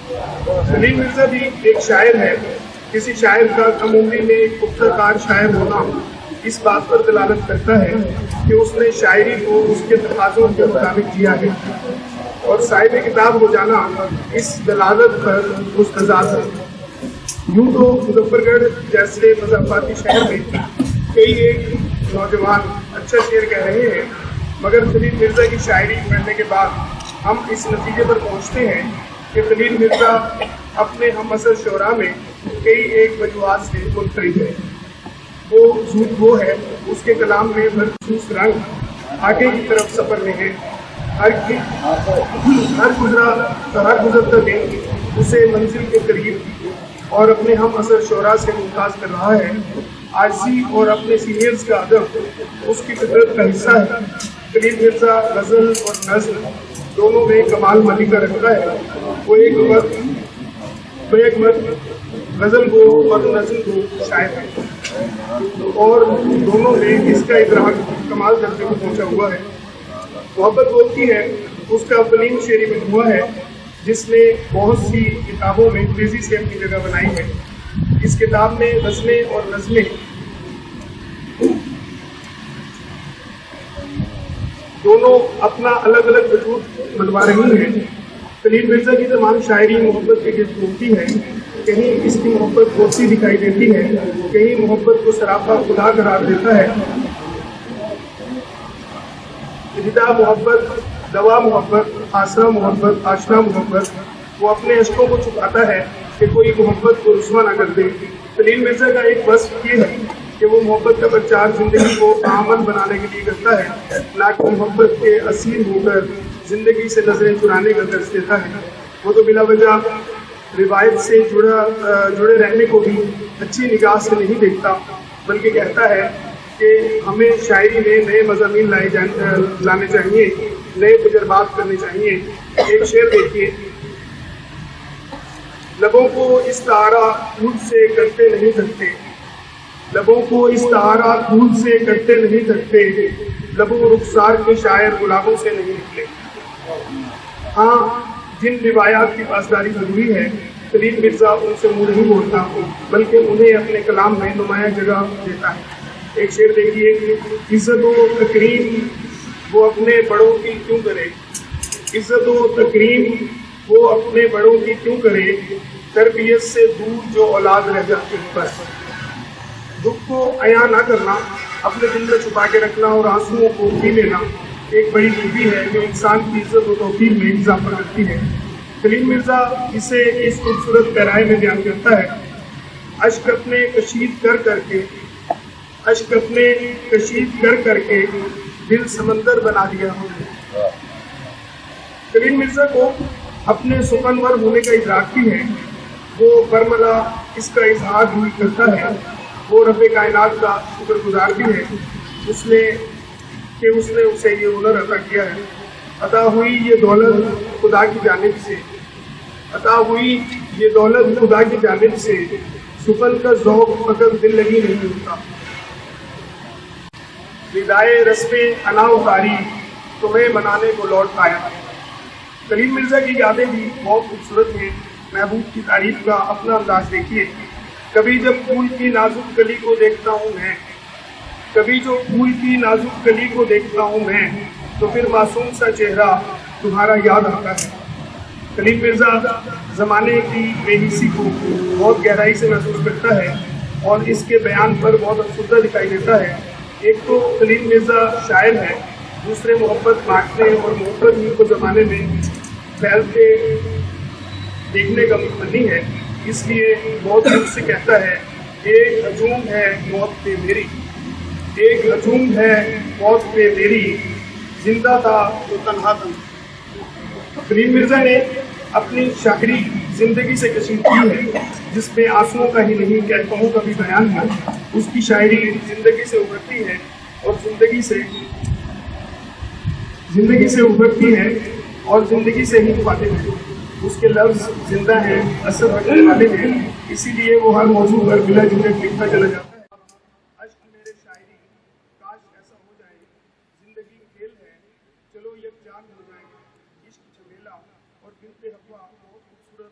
سلیم مرزا بھی ایک شاعر ہے. کسی شاعر کا کم عمری میں ایک پختہ کار شاعر ہونا اس بات پر دلالت کرتا ہے کہ اس نے شاعری کو اس کے تقاضوں کے مطابق کیا ہے، اور صاحب کتاب ہو جانا اس دلالت پر مستضاد ہے. یوں تو مظفر گڑھ جیسے مضافاتی شہر میں کئی ایک نوجوان اچھا شعر کہہ رہے ہیں، مگر خلیل مرزا کی شاعری پڑھنے کے بعد ہم اس نتیجے پر پہنچتے ہیں کہ خلیل مرزا اپنے ہم عصر شعراء میں کئی ایک وجوہات سے منفرد ہے. وہ ذوق وہ ہے، اس کے کلام میں مخصوص رنگ آگے کی طرف سفر میں ہے. ہر گزرتا دن اسے منزل کے قریب اور اپنے ہم عصر شعراء سے ممتاز کر رہا ہے. عاجزی اور اپنے سینئرز کا ادب اس کی فطرت کا حصہ ہے. خلیل مرزا غزل اور نظم دونوں میں کمال ملکہ رکھتا ہے. وہ ایک مرد غزل کو اور نظم کو شاعر ہے، اور دونوں میں اس کا ادراک کمال درجے کو پہنچا ہوا ہے. محبت بولتی ہے اس کا فلیم شعری مجموعہ ہے جس نے بہت سی کتابوں میں تیزی سے اپنی جگہ بنائی ہے. اس کتاب میں غزلیں اور نظمیں دونوں اپنا الگ الگ وجود بنوا رہی ہیں. خلیل مرزا کی تمام شاعری محبت کے گرد گھومتی ہے. کہیں اس کی محبت بوسی دکھائی دیتی ہے، کہیں محبت کو سراپا خدا قرار دیتا ہے. ابتدا محبت، دوا محبت، آسرا محبت، آشنا محبت. وہ اپنے عشقوں کو چھپاتا ہے کہ کوئی محبت کو رسوا نہ کر دے. خلیل مرزا کا ایک وصف یہ ہے کہ وہ محبت کا پرچار زندگی کو آمن بنانے کے لیے کرتا ہے، نہ کہ محبت کے اسیر ہو کر زندگی سے نظریں چرانے کا درس دیتا ہے. وہ تو بلا وجہ روایت سے جڑے رہنے کو بھی اچھی نگاہ سے نہیں دیکھتا، بلکہ کہتا ہے کہ ہمیں شاعری میں نئے مضامین لانے چاہیے، نئے تجربات کرنے چاہیے. ایک شعر دیکھیے: لبوں کو استعارہ خود سے کرتے نہیں تھکتے، لبوں کو استعارہ خود سے کرتے نہیں تھکتے، لبوں رخسار کے شاعر گلابوں سے نہیں نکلے. ہاں، جن روایات کی پاسداری ضروری ہے، خلیل مرزا ان سے منہ نہیں موڑتا، بلکہ انہیں اپنے کلام میں نمایاں جگہ دیتا ہے. ایک شعر دیکھیے: عزت و تکریم وہ اپنے بڑوں کی کیوں کرے، عزت و تکریم وہ اپنے بڑوں کی کیوں کرے، تربیت سے دور جو اولاد رہ جاتی ہے. پر دکھ کو عیاں نہ کرنا، اپنے دل میں چھپا کے رکھنا اور آنسوؤں کو پی لینا ایک بڑی خوبی ہے جو انسان کی عزت و توقیر میں اضافہ کرتی ہے. خلیل مرزا اسے اس خوبصورت پیرائے میں بیان کرتا ہے: اشک اپنے کشید کر کر کے دل سمندر بنا دیا ہوں. خلیل مرزا کو اپنے سخنور ہونے کا ادراک بھی ہے. وہ برملا اس کا اظہار بھی کرتا ہے. وہ رب کائنات کا شکر گزار بھی ہے اس نے اسے یہ ہنر عطا کیا ہے. عطا ہوئی یہ دولت خدا کی جانب سے، سخن کا ذوق فقط دل لگی نہیں ہوتا. ردائے رسم انا اتاری تمہیں منانے کو لوٹ آیا. خلیل مرزا کی یادیں بھی بہت خوبصورت ہیں. محبوب کی تعریف کا اپنا انداز دیکھیے: کبھی جب پھول کی نازک کلی کو دیکھتا ہوں میں تو پھر معصوم سا چہرہ تمہارا یاد آتا ہے. خلیل مرزا زمانے کی بے حسی کو بہت گہرائی سے محسوس کرتا ہے اور اس کے بیان پر بہت افسردہ دکھائی دیتا ہے. ایک تو خلیل مرزا شاعر ہے، دوسرے محبت بانٹنے اور محبت ہی کو زمانے میں پھیلتے دیکھنے کا متمنی ہے. اس لیے بہت دل سے کہتا ہے: ایک ہجوم ہے موت پہ میری، زندہ تھا تو تنہا تھا. خلیل مرزا نے اپنی شاعری زندگی سے کشید کی ہے، جس میں آنسوؤں کا ہی نہیں کہکہوں کا بھی بیان ہے. اس کی شاعری زندگی سے ابھرتی ہے اور زندگی سے ہی خاطب ہے. اس کے لفظ زندہ ہیں، اثر رکھنے والے ہیں، اسی لیے وہ ہر موضوع پر بلا جھجک لکھتا چلا جاتا ہے. اشک میرے شاعری کاش ایسا ہو جائے، زندگی کھیل ہے چلو یک جان ہو جائے. عشق جھمیلا اور بنت حوا بہت خوبصورت